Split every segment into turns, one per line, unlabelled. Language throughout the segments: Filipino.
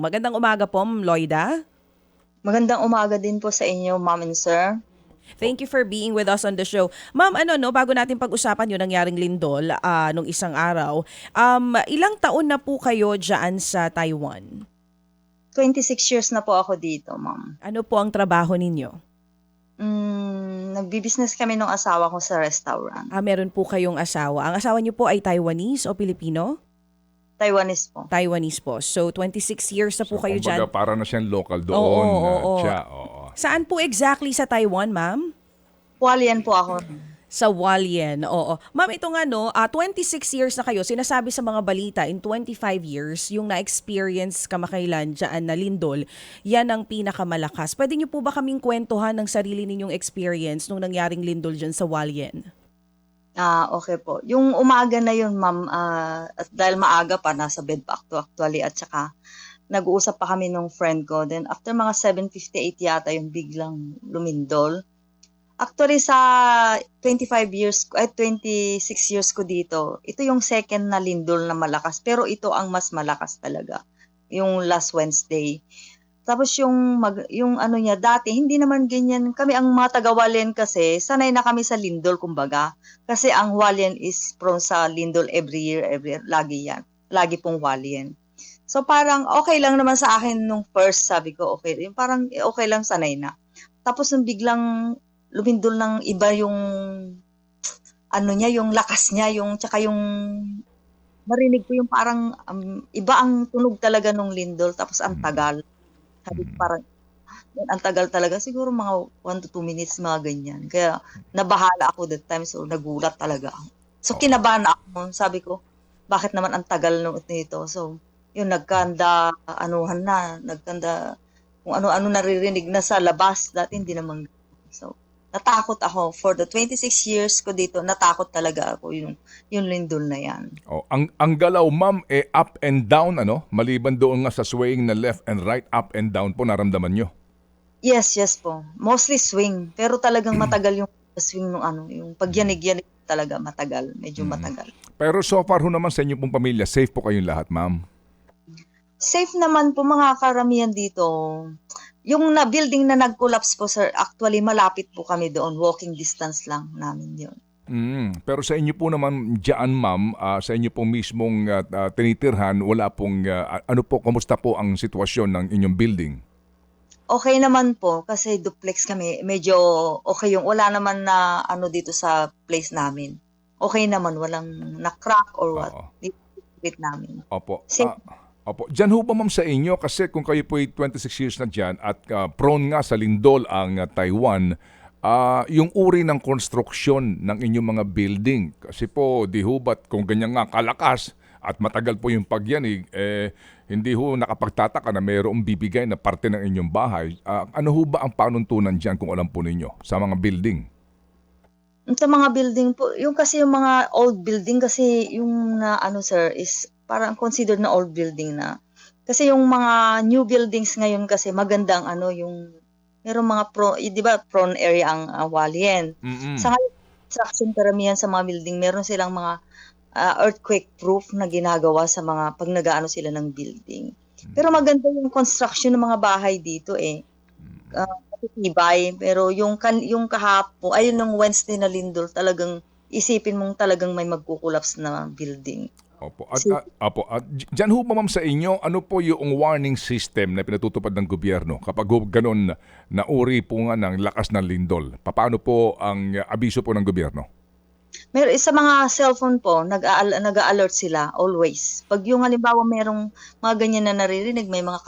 Magandang umaga po, Ma'am Loida.
Magandang umaga din po sa inyo, ma'am and sir.
Thank you for being with us on the show. Ma'am, bago natin pag-usapan yung nangyaring lindol nung isang araw, ilang taon na po kayo dyan sa Taiwan?
26 years na po ako dito, ma'am.
Ano po ang trabaho ninyo?
Nagbi-business kami nung asawa ko sa restaurant.
Meron po kayong asawa. Ang asawa niyo po ay Taiwanese o Pilipino?
Taiwanese po.
Taiwanese po. So, 26 years na po kayo
kumbaga,
dyan.
para na siyang local doon.
Oo.
Siya, oo.
Saan po exactly sa Taiwan, ma'am?
Hualien po ako.
Sa Hualien, oo. Ma'am, ito nga 26 years na kayo, sinasabi sa mga balita, in 25 years, yung na-experience kamakailan dyan na lindol, yan ang pinakamalakas. Pwede niyo po ba kaming kwentuhan ng sarili ninyong experience nung nangyaring lindol dyan sa Hualien?
Okay po. Yung umaga na yun, ma'am, at dahil maaga pa, nasa bed pa actually, at saka nag-uusap pa kami nung friend ko. Then after mga 7:58 yata yung biglang lumindol. Actually sa 26 years ko dito, ito yung second na lindol na malakas, pero ito ang mas malakas talaga. Yung last Wednesday. Tapos yung ano niya dati hindi naman ganyan. Kami ang mga taga Hualien kasi sanay na kami sa lindol kumbaga. Kasi ang Hualien is prone sa lindol every year, lagi yan. Lagi pong Hualien. So parang okay lang naman sa akin nung first, sabi ko okay, parang okay lang, sanay na. Tapos nung biglang lumindol ng iba yung ano niya, yung lakas niya, yung tsaka yung marinig ko yung parang iba ang tunog talaga nung lindol, tapos ang tagal. Sabi ko parang ang tagal talaga, siguro mga 1 to 2 minutes, mga ganyan. Kaya nabahala ako that time, so nagulat talaga ako. So kinabahan ako, sabi ko, bakit naman ang tagal nito? So yun, nagkanda kung ano-ano naririnig na sa labas, dati hindi naman. So natakot ako. For the 26 years ko dito, natakot talaga ako yung lindol na yan.
Ang galaw, ma'am, up and down, Maliban doon nga sa swaying na left and right, up and down po, naramdaman nyo?
Yes po. Mostly swing. Pero talagang matagal yung swing yung pagyanig-yanig talaga matagal. Medyo matagal.
Pero so far ho naman sa inyo pong pamilya, safe po kayong lahat, ma'am?
Safe naman po mga karamihan dito. Yung building na nag-collapse po, sir, actually malapit po kami doon. Walking distance lang namin yun.
Pero sa inyo po naman dyan, ma'am, sa inyo pong mismong tinitirhan, wala pong, kamusta po ang sitwasyon ng inyong building?
Okay naman po, kasi duplex kami. Medyo okay wala naman na dito sa place namin. Okay naman, walang na-crack or what.
Oo.
Dito namin.
Opo.
Safe.
Opo. Diyan ho ba, ma'am, sa inyo? Kasi kung kayo po ay 26 years na dyan at prone nga sa lindol ang Taiwan, yung uri ng konstruksyon ng inyong mga building. Kasi po, di ho ba't kung ganyan nga kalakas at matagal po yung pagyanig, hindi ho nakapagtataka na mayroong bibigay na parte ng inyong bahay. Ano ho ba ang panuntunan dyan kung alam po ninyo sa mga building?
Sa mga building po, yung mga old building kasi yung sir, is parang considered na old building na. Kasi yung mga new buildings ngayon kasi magandang yung merong mga di ba prone area ang Hualien. Sa ngayon, construction karamihan sa mga building, meron silang mga earthquake proof na ginagawa sa mga pag nag-aano sila ng building. Pero maganda yung construction ng mga bahay dito matitibay. Pero yung kahapon, ayun nung Wednesday na lindol, talagang isipin mong talagang may magkukulaps na building.
Opo. At dyan ho ba, ma'am, sa inyo, ano po yung warning system na pinatutupad ng gobyerno kapag ganun na uri po nga ng lakas ng lindol? Paano po ang abiso po ng gobyerno?
Meron sa mga cellphone po, nag-a-alert sila always. Pag yung halimbawa merong mga ganyan na naririnig, may mga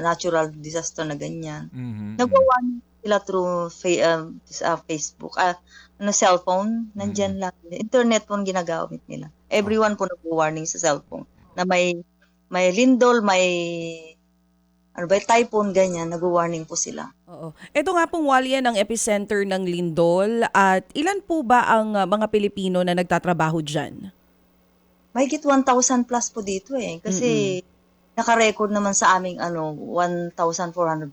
natural disaster na ganyan. Nagwa-warning sila through Facebook, cellphone, nandyan lang. Internet po ginagamit nila. Everyone po nag-warning sa cellphone na may lindol, may typhoon, ganyan, nag-warning po sila.
Oo. Ito nga pong Hualien ang epicenter ng lindol, at ilan po ba ang mga Pilipino na nagtatrabaho dyan?
Mahigit 1,000 plus po dito kasi naka-record naman sa aming 1,400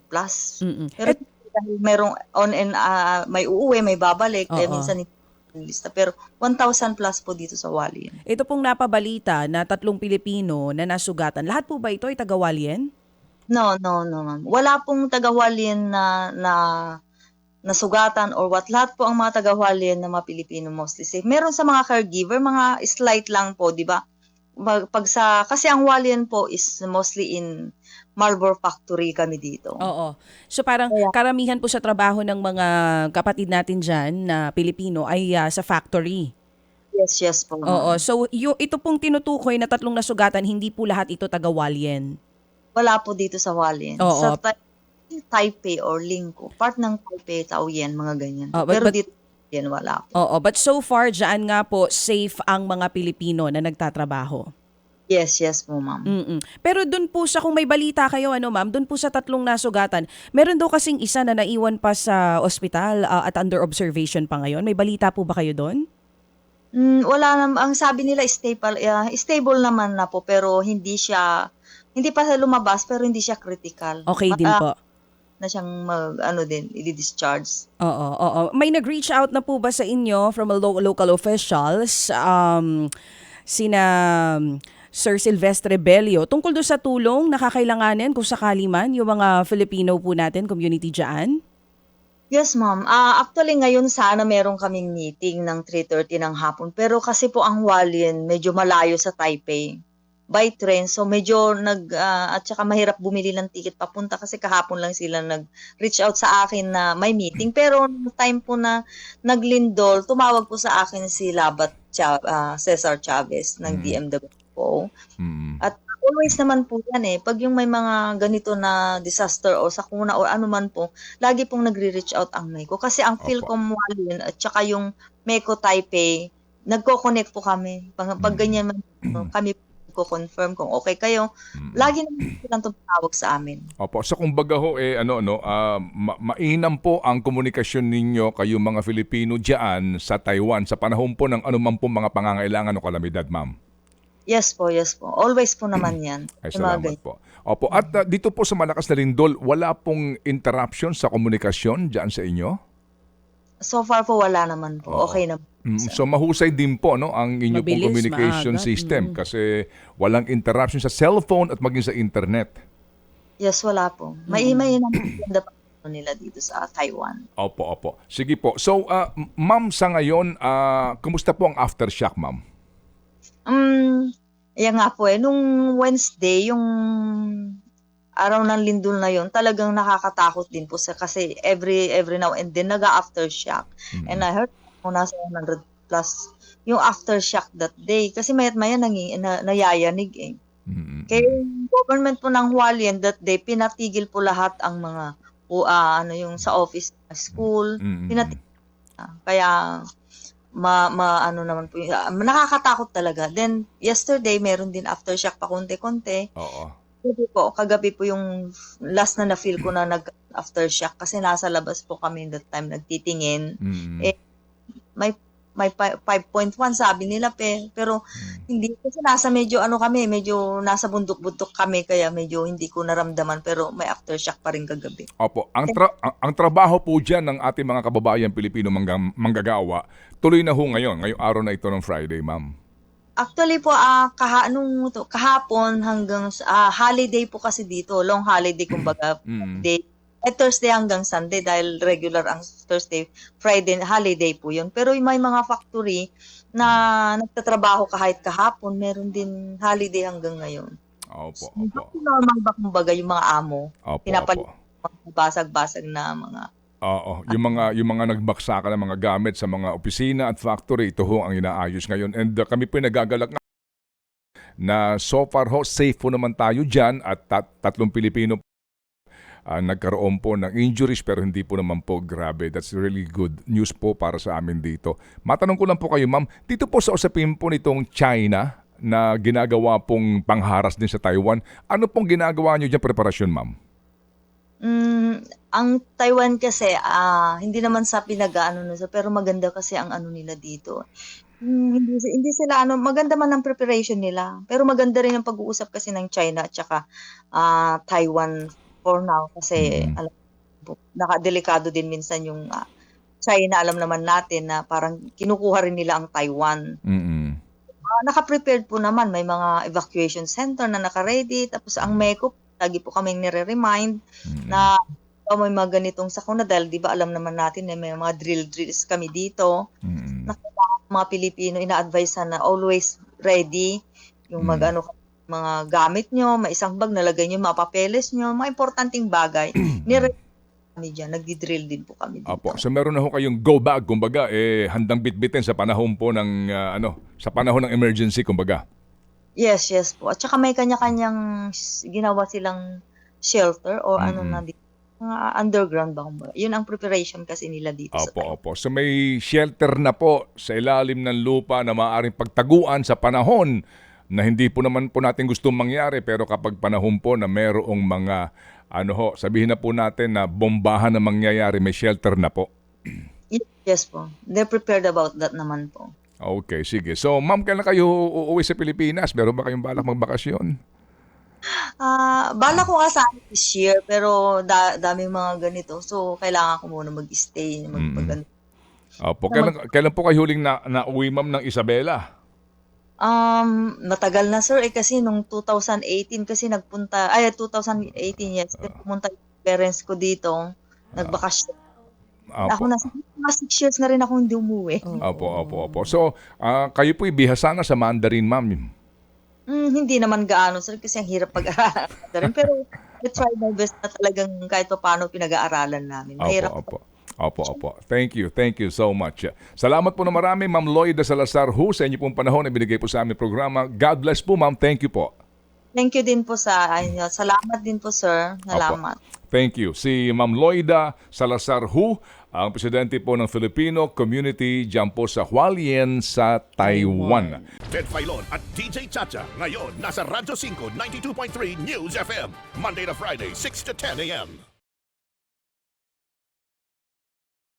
plus. Pero dahil merong on and may uuwi, may babalik, kaya minsan lista. Pero 1,000 plus po dito sa Hualien.
Ito pong napabalita na 3 Pilipino na nasugatan. Lahat po ba ito ay taga Hualien?
No, no, no, ma'am. Wala pong taga-Hualien na nasugatan or what. Lahat po ang mga taga-Hualien na mga Pilipino mostly safe. Meron sa mga caregiver, mga slight lang po, di ba? Kasi ang Hualien po is mostly in Marlboro Factory kami dito.
Oo. So parang
Kaya-
karamihan po sa trabaho ng mga kapatid natin dyan na Pilipino ay sa factory.
Yes, yes po, ma'am.
Oo. So ito pong tinutukoy na 3 nasugatan, hindi po lahat ito taga Hualien.
Wala po dito sa Hualien.
Oo.
Sa Taipei or Lingko, part ng Taipei, Taoyuan, mga ganyan.
Oh,
Pero
but-
dito, yan wala po.
Oo. But so far, dyan nga po, safe ang mga Pilipino na nagtatrabaho.
Yes, yes po, ma'am.
Mm-mm. Pero dun po sa, kung may balita kayo, ma'am, dun po sa 3 nasugatan, meron daw kasing isa na naiwan pa sa ospital at under observation pa ngayon. May balita po ba kayo dun?
Wala naman, ang sabi nila stable naman na po, pero hindi pa siya lumabas, pero hindi siya critical.
Okay din po.
Na siyang i-discharge.
Oo. May nag-reach out na po ba sa inyo from local officials, sina Sir Silvestre Bello, tungkol doon sa tulong na kakailanganin kung sakali man yung mga Filipino po natin, community dyan?
Yes, ma'am. Actually, ngayon sana meron kaming meeting ng 3:30 ng hapon. Pero kasi po ang Hualien medyo malayo sa Taipei by train. So medyo at saka mahirap bumili ng ticket papunta kasi kahapon lang sila nag-reach out sa akin na may meeting. Pero no time po na naglindol, tumawag po sa akin si Cesar Chavez ng DMW po. At always naman po yan pag yung may mga ganito na disaster o sakuna o ano man po, lagi pong nagre-reach out ang MECO. Kasi ang Philcom Hualien at saka yung MECO Taipei, nagko-connect po kami. Pag ganyan man kami ko-confirm kung okay kayo. Lagi naman silang tumawag sa amin.
Opo, so kumbaga ho mainam po ang komunikasyon ninyo kayo mga Filipino diyan sa Taiwan sa panahon po ng anuman po mga pangangailangan o kalamidad, ma'am.
Yes po, yes po. Always po naman yan.
Ay,
Yung mga
salamat po. Opo, at dito po sa malakas na lindol, wala pong interruption sa komunikasyon diyan sa inyo?
So far po wala naman po.
Oo.
Okay naman.
So mahusay din po ang inyo pong
Mabilis,
communication
maaga.
system kasi walang interruption sa cellphone at maging sa internet.
Yes, wala po. May naman ganda pa nila dito sa Taiwan.
Opo. Sige po. So, ma'am, sa ngayon, kumusta po ang aftershock, ma'am?
Yan nga po nung Wednesday, yung araw ng lindol na yon, talagang nakakatakot din po kasi every now and then nag-aftershock. And I heard nasa 100 plus yung aftershock that day kasi mayat maya nayayanig Kaya yung government po ng Hualien that day, pinatigil po lahat ang mga yung sa office, school, pinatigil. Kaya ano naman po nakakatakot talaga. Then yesterday meron din aftershock pa konti-konti.
Oo.
Kagabi po yung last na na-feel ko na nag-aftershock kasi nasa labas po kami that time nagtitingin. May 5.1 sabi nila pero hindi kasi medyo nasa bundok-bundok kami kaya medyo hindi ko naramdaman pero may aftershock pa rin kagabi.
Opo. Ang trabaho po dyan ng ating mga kababayan Pilipino manggagawa, tuloy na ho ngayong araw na ito ng Friday, ma'am.
Actually po kahapon hanggang holiday po kasi dito, long holiday kumbaga day. Thursday hanggang Sunday dahil regular ang Thursday, Friday, holiday po yun. Pero may mga factory na nagtatrabaho kahit kahapon, meron din holiday hanggang ngayon.
Opo.
Normal ba kumbaga yung mga amo?
Opo.
Pinapalit basag-basag na mga...
Oo, yung mga nagbaksakan ng mga gamit sa mga opisina at factory, ito ho ang inaayos ngayon. And kami po nagagalak na so far ho, safe po naman tayo dyan at 3 Pilipino nagkaroon po ng injuries pero hindi po naman po grabe. That's really good news po para sa amin dito. Matanong ko lang po kayo, ma'am, dito po sa usapin po nitong China na ginagawa pong pangharas din sa Taiwan, ano pong ginagawa nyo dyan preparasyon, ma'am?
Ang Taiwan kasi, hindi naman sa pero maganda kasi ang nila dito. Hindi sila maganda man ang preparation nila, pero maganda rin ang pag-uusap kasi ng China at saka Taiwan for now kasi alam mo, nakadelikado din minsan yung China, alam naman natin na parang kinukuha rin nila ang Taiwan.
Mm-mm.
Naka-prepared po naman, may mga evacuation center na naka-ready. Tapos ang MECO, lagi po kaming nire-remind na may mga ganitong sakuna dahil di ba alam naman natin na may mga drills kami dito.
Mm-mm.
Na mga Pilipino, ina-advise na always ready. Yung mga gamit nyo, may isang bag, nalagay nyo mga papeles nyo, mga importanteng bagay. Kami dyan, nagdi-drill din po kami dito.
Apo, so meron na ho kayong go bag, kumbaga, handang bitbitin sa panahon po ng, sa panahon ng emergency, kumbaga.
Yes po. At saka may kanya-kanyang ginawa silang shelter o ano na dito. Mga underground ba? Yun ang preparation kasi nila dito sa Taiwan.
Opo. So may shelter na po sa ilalim ng lupa na maaaring pagtaguan sa panahon na hindi po naman po natin gustong mangyari, pero kapag panahon po na merong mga sabihin na po natin na bombahan na mangyayari, may shelter na po.
Yes po. They're prepared about that naman po.
Okay, sige. So, ma'am, kailan kayo uuwi sa Pilipinas? Meron ba kayong balak magbakasyon?
Bala ko nga sana this year, pero daming mga ganito. So, kailangan ko muna mag-stay.
Opo. Kailan po kayo huling nauwi, ma'am, ng Isabela?
Matagal na sir kasi nung 2018 kasi 2018 yes, pumunta yung parents ko dito, nagbakasyon. Ako na 6 years na rin ako hindi umuwi.
Opo. So, kayo po'y bihasa na sa Mandarin, ma'am.
Hindi naman gaano sir kasi ang hirap pag-aralan. Pero I try my best na talagang kahit pa paano pinag-aaralan namin. Mahirap.
Opo. Thank you so much. Salamat po na marami, Ma'am Lloyda Salazar Hu, sa inyo pong panahon na binigay po sa aming programa. God bless po, ma'am. Thank you po.
Thank you din po sa inyo. Salamat din po, sir. Salamat.
Thank you. Si Ma'am Lloyda Salazar Hu, ang presidente po ng Filipino Community dyan po sa Hualien sa Taiwan.
Ted Filon at DJ Chacha. Ngayon, nasa Radyo 5, 92.3 News FM. Monday to Friday, 6 to 10 a.m.